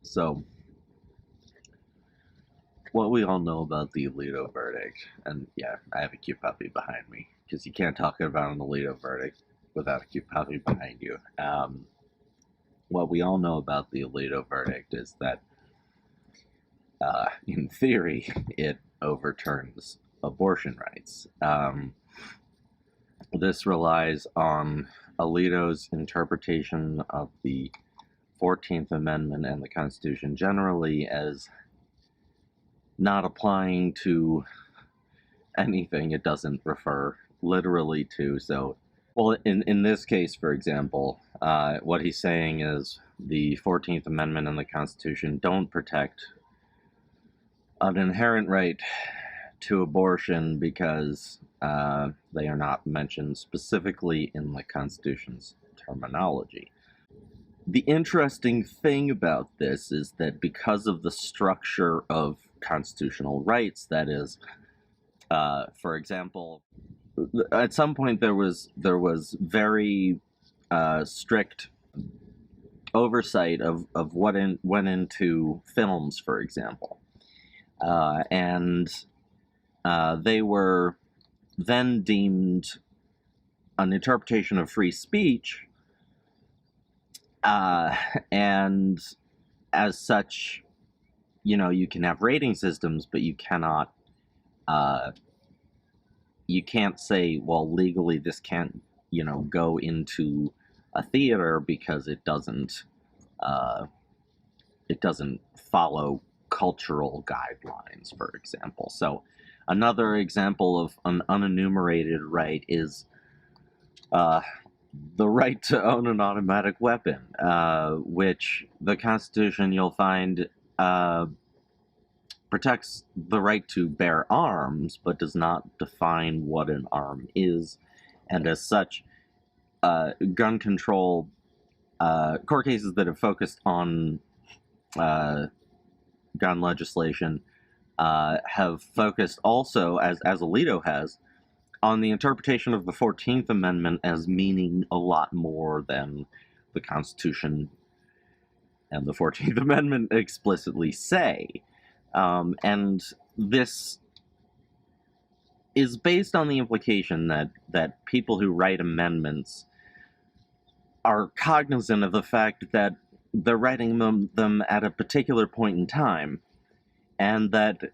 So, what we all know about the Alito verdict, and yeah, I have a cute puppy behind me, because you can't talk about an Alito verdict without a cute puppy behind you. What we all know about the Alito verdict is that, in theory, it overturns abortion rights. This relies on Alito's interpretation of the 14th Amendment and the Constitution generally as not applying to anything it doesn't refer literally to. So, well, in this case, for example, what he's saying is the 14th Amendment and the Constitution don't protect an inherent right to abortion because they are not mentioned specifically in the Constitution's terminology. The interesting thing about this is that because of the structure of constitutional rights, that is, for example, at some point there was very strict oversight of what went into films, for example, and they were then deemed an interpretation of free speech, and as such, you can have rating systems, but you cannot. You can't say, well, legally this can't, go into a theater because it doesn't follow cultural guidelines, for example. So another example of an unenumerated right is the right to own an automatic weapon, which the Constitution, you'll find, protects the right to bear arms, but does not define what an arm is. And as such, gun control, court cases that have focused on gun legislation have focused also, as Alito has, on the interpretation of the 14th Amendment as meaning a lot more than the Constitution and the 14th Amendment explicitly say. And this is based on the implication that people who write amendments are cognizant of the fact that they're writing them at a particular point in time, and that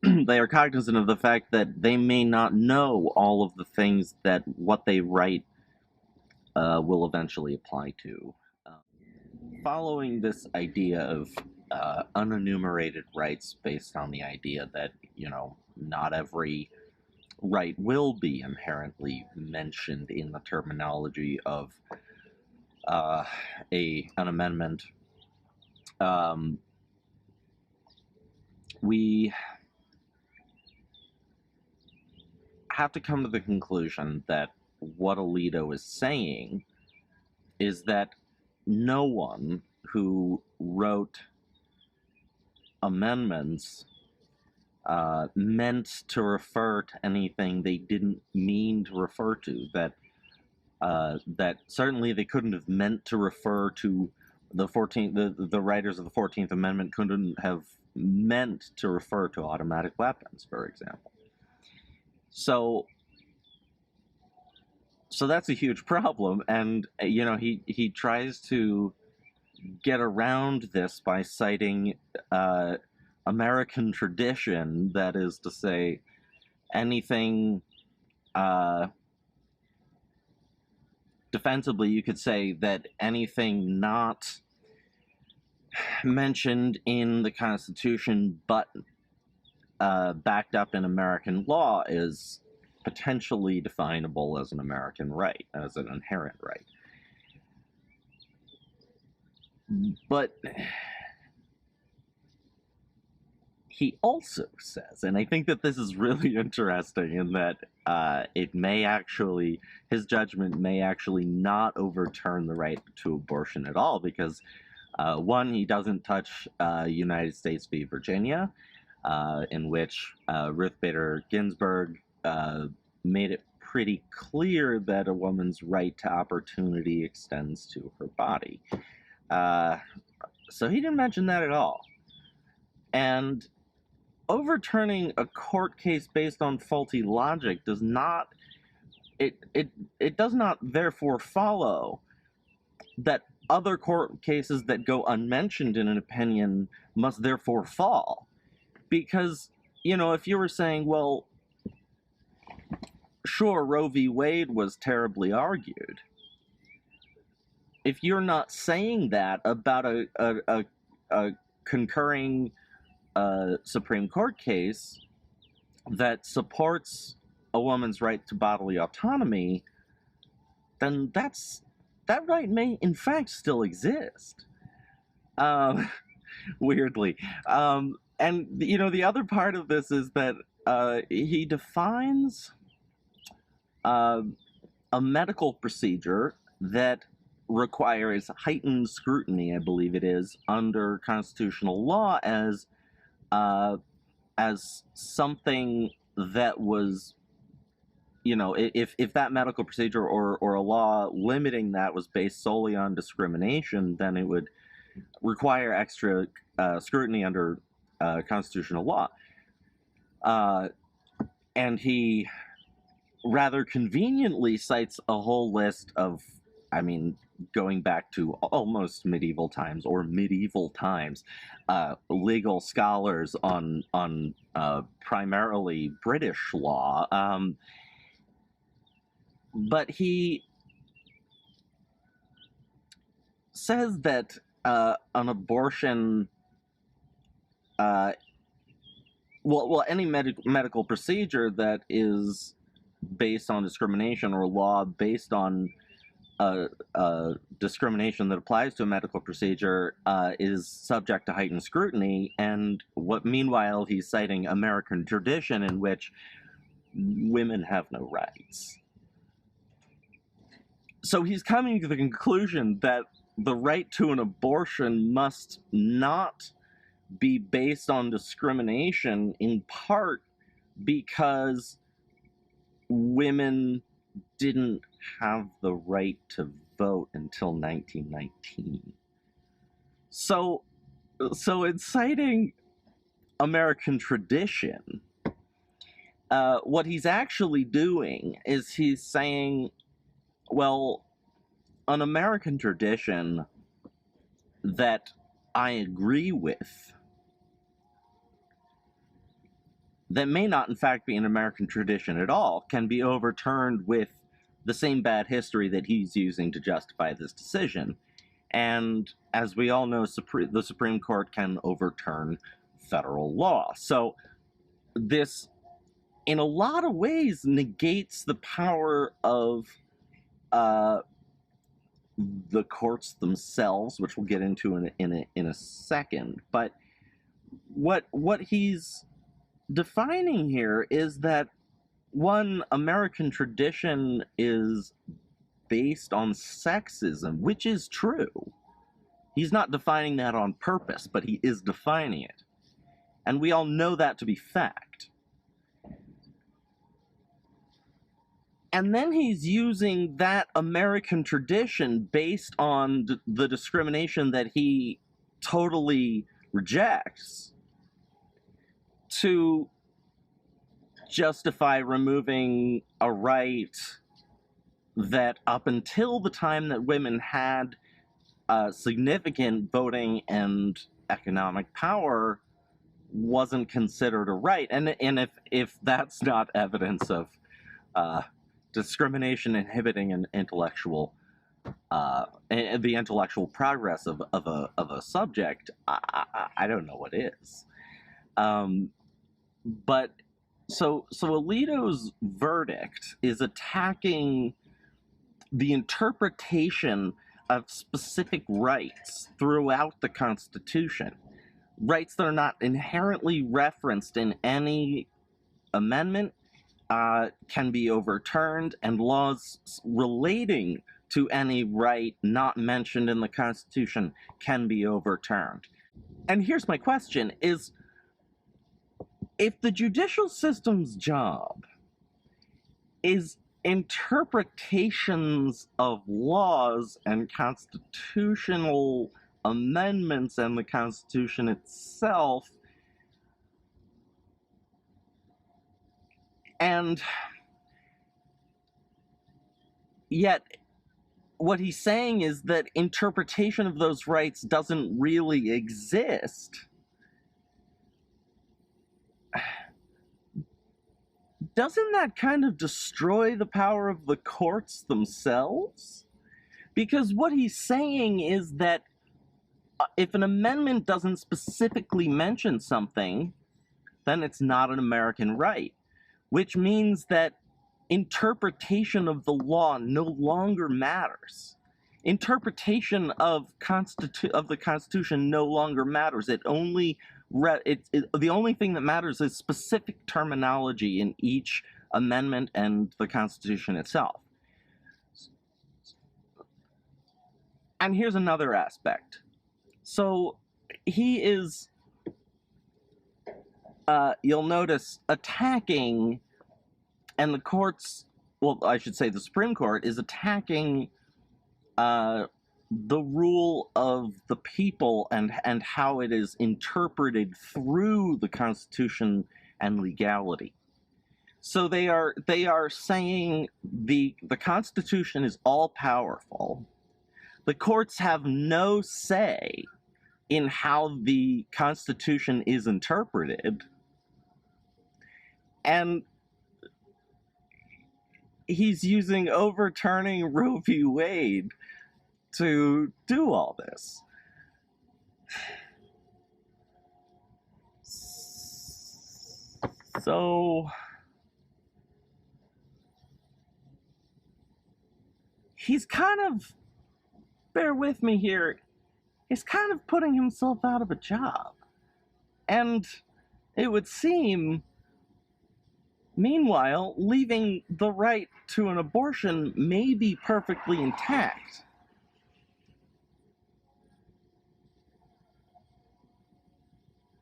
they are cognizant of the fact that they may not know all of the things that what they write will eventually apply to. Following this idea of unenumerated rights based on the idea that, not every right will be inherently mentioned in the terminology of an amendment, we have to come to the conclusion that what Alito is saying is that no one who wrote amendments meant to refer to anything they didn't mean to refer to. That certainly they couldn't have meant to refer to the 14th. The writers of the 14th Amendment couldn't have meant to refer to automatic weapons, for example. So that's a huge problem, and he tries to get around this by citing American tradition, that is to say, anything defensively, you could say that anything not mentioned in the Constitution but backed up in American law is potentially definable as an American right, as an inherent right. But he also says, and I think that this is really interesting, in that his judgment may actually not overturn the right to abortion at all, because one, he doesn't touch United States v. Virginia, in which Ruth Bader Ginsburg made it pretty clear that a woman's right to opportunity extends to her body. So he didn't mention that at all. And overturning a court case based on faulty logic does not it does not therefore follow that other court cases that go unmentioned in an opinion must therefore fall. Because, if you were saying, well, sure, Roe v. Wade was terribly argued, if you're not saying that about a concurring Supreme Court case that supports a woman's right to bodily autonomy, then that right may in fact still exist. Weirdly. And the other part of this is that he defines a medical procedure that requires heightened scrutiny, I believe it is, under constitutional law as something that was, if that medical procedure or a law limiting that was based solely on discrimination, then it would require extra scrutiny under constitutional law. And he rather conveniently cites a whole list of, going back to almost medieval times, legal scholars on primarily British law. But he says that an abortion, any medical procedure that is based on discrimination or law based on discrimination that applies to a medical procedure is subject to heightened scrutiny. And meanwhile, he's citing American tradition in which women have no rights. So he's coming to the conclusion that the right to an abortion must not be based on discrimination, in part because women didn't have the right to vote until 1919. So in citing American tradition, what he's actually doing is he's saying, well, an American tradition that I agree with, that may not in fact be an American tradition at all, can be overturned with the same bad history that he's using to justify this decision. And as we all know, the Supreme Court can overturn federal law. So this, in a lot of ways, negates the power of the courts themselves, which we'll get into in a second. But what he's defining here is that, one, American tradition is based on sexism, which is true. He's not defining that on purpose, but he is defining it. And we all know that to be fact. And then he's using that American tradition based on the discrimination that he totally rejects to justify removing a right that up until the time that women had significant voting and economic power wasn't considered a right. And if that's not evidence of discrimination inhibiting an intellectual the intellectual progress of a subject, I don't know what is. But so Alito's verdict is attacking the interpretation of specific rights throughout the Constitution, rights that are not inherently referenced in any amendment can be overturned, and laws relating to any right not mentioned in the Constitution can be overturned. And here's my question, is if the judicial system's job is interpretations of laws and constitutional amendments and the Constitution itself. And yet, what he's saying is that interpretation of those rights doesn't really exist. Doesn't that kind of destroy the power of the courts themselves? Because what he's saying is that if an amendment doesn't specifically mention something, then it's not an American right, which means that interpretation of the law no longer matters. Interpretation of the Constitution no longer matters. The only thing that matters is specific terminology in each amendment and the Constitution itself. And here's another aspect. So he is, you'll notice, attacking, and the courts, well, I should say the Supreme Court is attacking the rule of the people and how it is interpreted through the Constitution and legality. So they are saying the Constitution is all powerful. The courts have no say in how the Constitution is interpreted, and he's using overturning Roe v. Wade to do all this. So he's kind of, bear with me here, he's kind of putting himself out of a job. And it would seem, meanwhile, leaving the right to an abortion may be perfectly intact.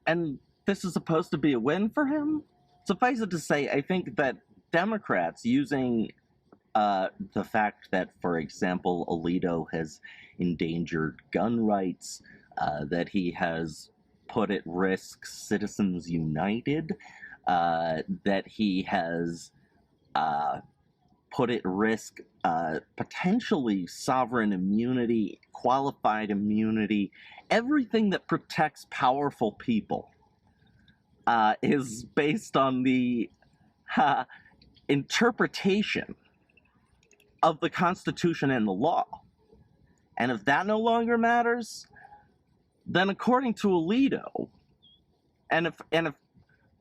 And this is supposed to be a win for him? Suffice it to say, I think that Democrats using the fact that, for example, Alito has endangered gun rights, that he has put at risk Citizens United, that he has put at risk potentially sovereign immunity, qualified immunity, everything that protects powerful people is based on the interpretation of the Constitution and the law. And if that no longer matters, then according to Alito, and if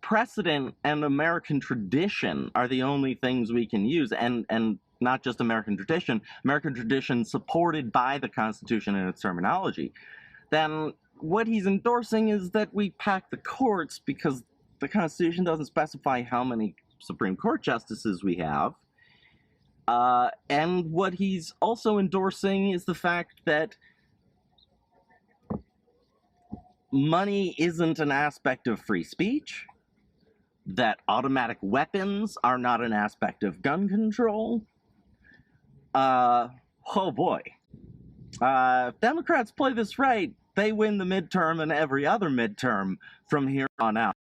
precedent and American tradition are the only things we can use, and not just American tradition supported by the Constitution and its terminology, then what he's endorsing is that we pack the courts because the Constitution doesn't specify how many Supreme Court justices we have. And what he's also endorsing is the fact that money isn't an aspect of free speech, that automatic weapons are not an aspect of gun control. Oh boy. If Democrats play this right, they win the midterm and every other midterm from here on out.